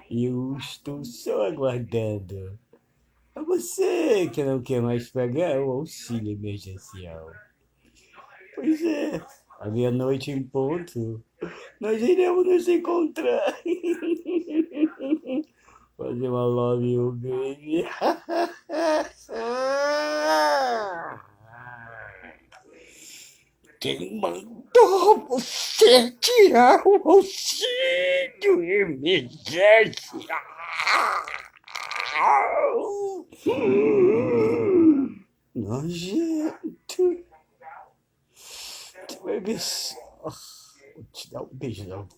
Eu estou só aguardando. É você que não quer mais pagar o auxílio emergencial. Pois é, à meia-noite em ponto, nós iremos nos encontrar. Fazer uma love you, baby. Quem mandou você tirar o auxílio emergencial? Nojento. Tu vai ver só. Vou te dar um beijo na boca.